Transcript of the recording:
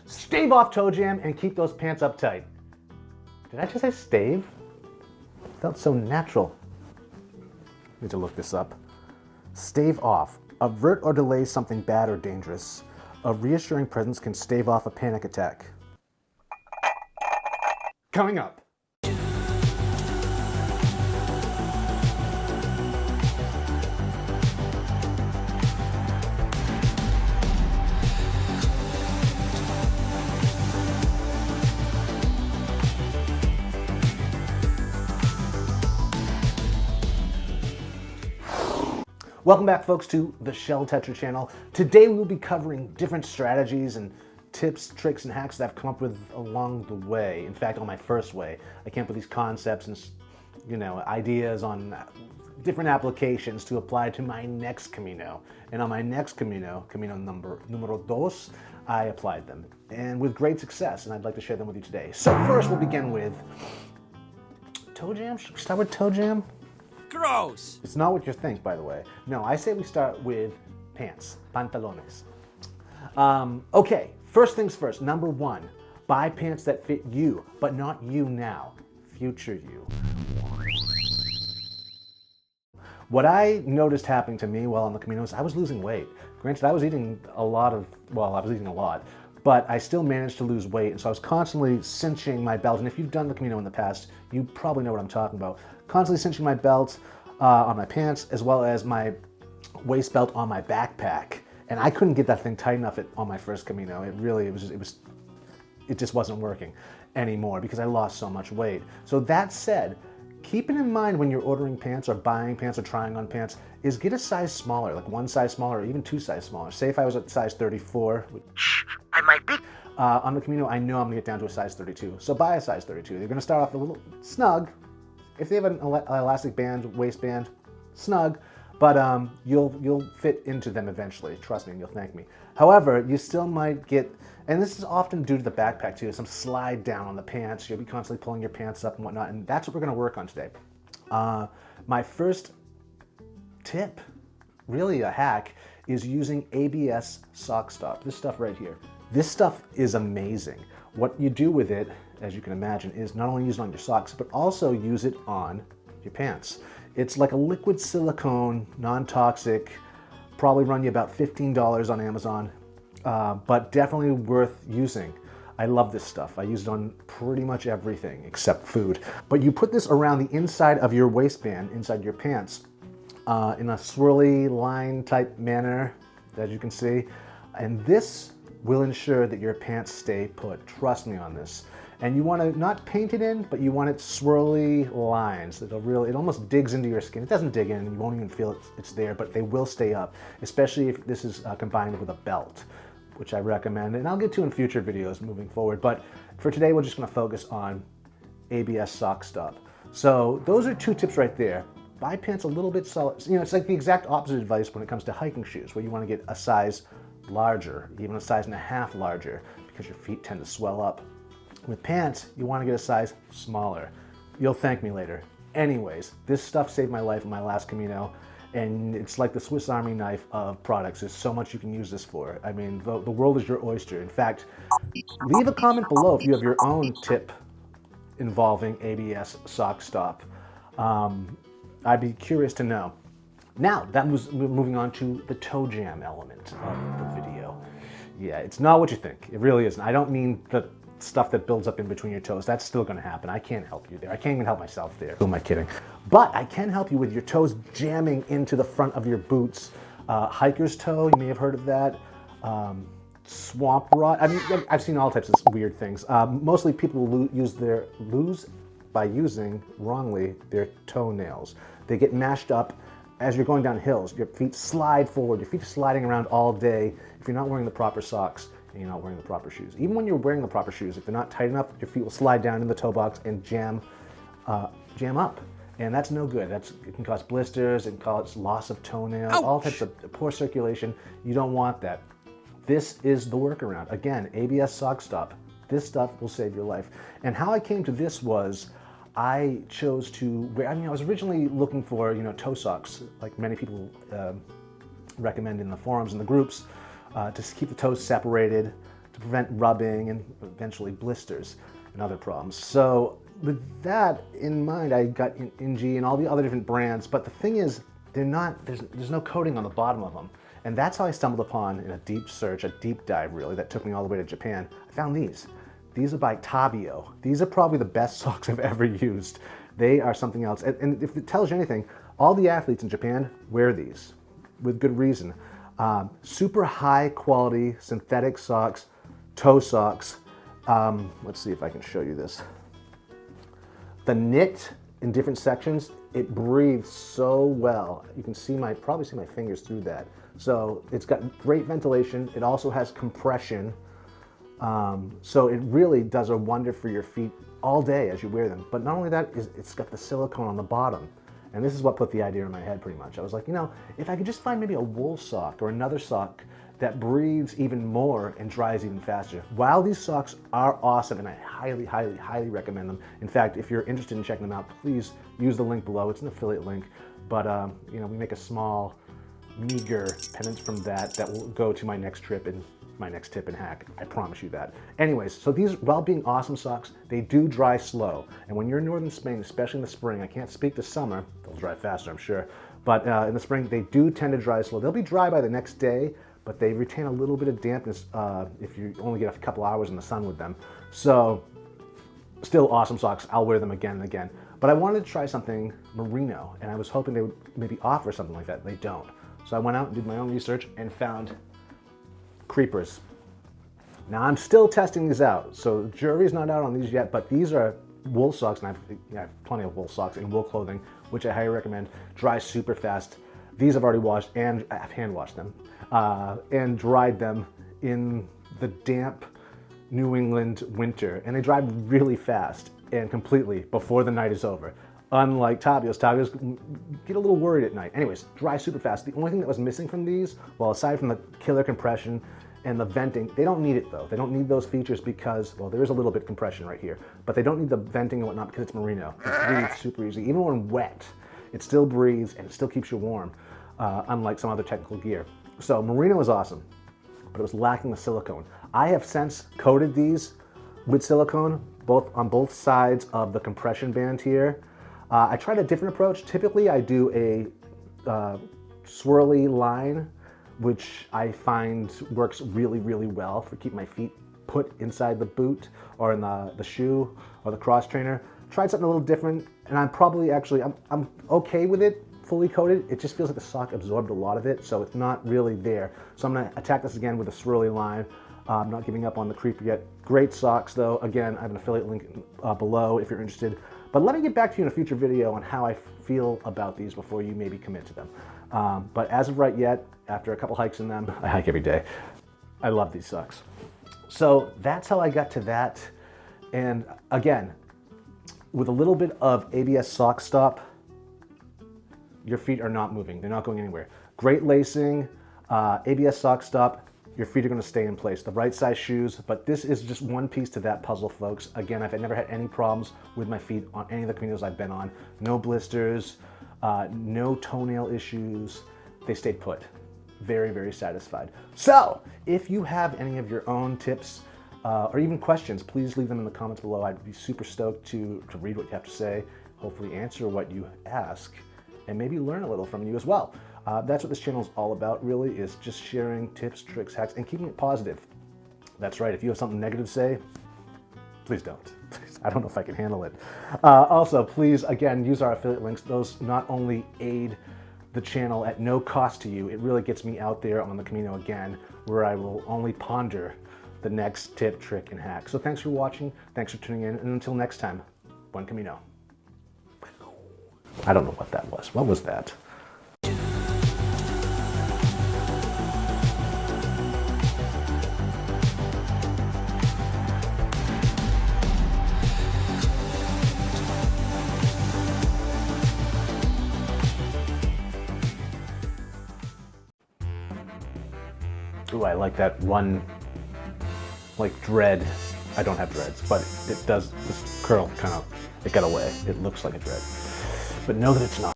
Stave off toe jam and keep those pants up tight. Did I just say stave? It felt so natural. Need to look this up. Stave off. Avert or delay something bad or dangerous. A reassuring presence can stave off a panic attack. Coming up. Welcome back, folks, to the Shell Tetra channel. Today we'll be covering different strategies and tips, tricks, and hacks that I've come up with along the way. In fact, on my first way, I came up with these concepts and ideas on different applications to apply to my next Camino. And on my next Camino, numero dos, I applied them, and with great success. And I'd like to share them with you today. So first, we'll begin with toe jam. Should we start with toe jam? Gross! It's not what you think, by the way. No, I say we start with pants, pantalones. Okay, first things first. Number one, buy pants that fit you, but not you now, future you. What I noticed happening to me while on the Camino is I was losing weight. Granted, I was eating a lot, but I still managed to lose weight, and so I was constantly cinching my belt. And if you've done the Camino in the past, you probably know what I'm talking about. Constantly cinching my belt on my pants, as well as my waist belt on my backpack. And I couldn't get that thing tight enough on my first Camino. It just wasn't working anymore because I lost so much weight. So that said, keeping in mind when you're ordering pants or buying pants or trying on pants is get a size smaller, like one size smaller or even two size smaller. Say if I was at size 34, I might be. on the Camino, I know I'm gonna get down to a size 32. So buy a size 32. They're gonna start off a little snug. If they have an elastic band, waistband, snug, but you'll fit into them eventually. Trust me, and you'll thank me. However, you still might get, and this is often due to the backpack too, some slide down on the pants. You'll be constantly pulling your pants up and whatnot, and that's what we're gonna work on today. My first tip, really a hack, is using ABS sock stop. This stuff right here. This stuff is amazing. What you do with it, as you can imagine, is not only use it on your socks, but also use it on your pants. It's like a liquid silicone, non-toxic, probably run you about $15 on Amazon, but definitely worth using. I love this stuff. I use it on pretty much everything except food. But you put this around the inside of your waistband, inside your pants, in a swirly line type manner, as you can see, and this will ensure that your pants stay put. Trust me on this. And you want to not paint it in, but you want it swirly lines. It almost digs into your skin. It doesn't dig in, you won't even feel it's there, but they will stay up, especially if this is combined with a belt, which I recommend, and I'll get to in future videos moving forward. But for today, we're just gonna focus on ABS sock stop. So those are two tips right there. Buy pants a little bit solid. It's like the exact opposite advice when it comes to hiking shoes, where you want to get a size larger, even a size and a half larger, because your feet tend to swell up. With pants, you want to get a size smaller. You'll thank me later. Anyways, this stuff saved my life in my last Camino, and it's like the Swiss Army knife of products. There's so much you can use this for. I mean, the world is your oyster. In fact, leave a comment below if you have your own tip involving ABS sock stop. I'd be curious to know. Now, that was moving on to the toe jam element of the video. Yeah, it's not what you think. It really isn't. I don't mean the stuff that builds up in between your toes. That's still gonna happen. I can't help you there. I can't even help myself there. Who am I kidding? But I can help you with your toes jamming into the front of your boots. Hiker's toe, you may have heard of that. Swamp rot. I mean, I've seen all types of weird things. Mostly people lose by using, wrongly, their toenails. They get mashed up as you're going down hills. Your feet slide forward. Your feet are sliding around all day if you're not wearing the proper socks and you're not wearing the proper shoes. Even when you're wearing the proper shoes, if they're not tight enough, your feet will slide down in the toe box and jam up. And that's no good. It can cause blisters, it can cause loss of toenails, Ouch. All types of poor circulation. You don't want that. This is the workaround. Again, ABS sock stop. This stuff will save your life. And how I came to this was, I chose to wear, I was originally looking for, toe socks, like many people recommend in the forums and the groups, to keep the toes separated, to prevent rubbing and eventually blisters and other problems. So with that in mind, I got Inji and all the other different brands, but the thing is, there's no coating on the bottom of them. And that's how I stumbled upon, in a deep search, a deep dive really, that took me all the way to Japan. I found these. These are by Tabio. These are probably the best socks I've ever used. They are something else. And if it tells you anything, all the athletes in Japan wear these with good reason. Super high quality synthetic socks, toe socks. Let's see if I can show you this. The knit in different sections, it breathes so well. You can see probably see my fingers through that. So it's got great ventilation. It also has compression. So it really does a wonder for your feet all day as you wear them. But not only that, it's got the silicone on the bottom. And this is what put the idea in my head pretty much. I was like, you know, if I could just find maybe a wool sock or another sock that breathes even more and dries even faster. While these socks are awesome, and I highly, highly, highly recommend them. In fact, if you're interested in checking them out, please use the link below. It's an affiliate link, but you know, we make a small, meager penance from that will go to my next trip and my next tip and hack. I promise you that. Anyways, so these, while being awesome socks, they do dry slow. And when you're in northern Spain, especially in the spring, I can't speak to summer, they'll dry faster, I'm sure. But in the spring, they do tend to dry slow. They'll be dry by the next day, but they retain a little bit of dampness if you only get a couple hours in the sun with them. So still awesome socks. I'll wear them again and again. But I wanted to try something merino, and I was hoping they would maybe offer something like that. They don't. So I went out and did my own research and found creepers. Now I'm still testing these out, so the jury's not out on these yet, but these are wool socks, and I have plenty of wool socks and wool clothing, which I highly recommend. Dry super fast. These I've already washed, and I've hand washed them, and dried them in the damp New England winter, and they dry really fast and completely before the night is over. Unlike Tabio's get a little worried at night. Anyways, dry super fast. The only thing that was missing from these, well, aside from the killer compression and the venting, they don't need it though. They don't need those features because, well, there is a little bit of compression right here, but they don't need the venting and whatnot because it's merino. It breathes super easy. Even when wet, it still breathes and it still keeps you warm, unlike some other technical gear. So merino is awesome, but it was lacking the silicone. I have since coated these with silicone, on both sides of the compression band here. I tried a different approach. Typically, I do a swirly line, which I find works really, really well for keeping my feet put inside the boot or in the shoe or the cross trainer. Tried something a little different, and I'm probably actually, I'm okay with it fully coated. It just feels like the sock absorbed a lot of it, so it's not really there. So I'm gonna attack this again with a swirly line. I'm not giving up on the creeper yet. Great socks though. Again, I have an affiliate link below if you're interested. But let me get back to you in a future video on how I feel about these before you maybe commit to them. But as of right yet, after a couple hikes in them, I hike every day. I love these socks. So that's how I got to that. And again, with a little bit of ABS sock stop, your feet are not moving. They're not going anywhere. Great lacing, ABS sock stop, your feet are gonna stay in place. The right size shoes, but this is just one piece to that puzzle, folks. Again, I've never had any problems with my feet on any of the Caminos I've been on. No blisters, no toenail issues. They stayed put. Very, very satisfied. So, if you have any of your own tips or even questions, please leave them in the comments below. I'd be super stoked to read what you have to say, hopefully answer what you ask, and maybe learn a little from you as well. That's what this channel is all about, really, is just sharing tips, tricks, hacks, and keeping it positive. That's right, if you have something negative to say, please don't. I don't know if I can handle it. Also, please, again, use our affiliate links. Those not only aid the channel at no cost to you, it really gets me out there on the Camino again, where I will only ponder the next tip, trick, and hack. So thanks for watching, thanks for tuning in, and until next time, Buen Camino. I don't know what that was. What was that? Ooh, I like that one, like dread. I don't have dreads, but it does, this curl kind of, it got away. It looks like a dread. But know that it's not.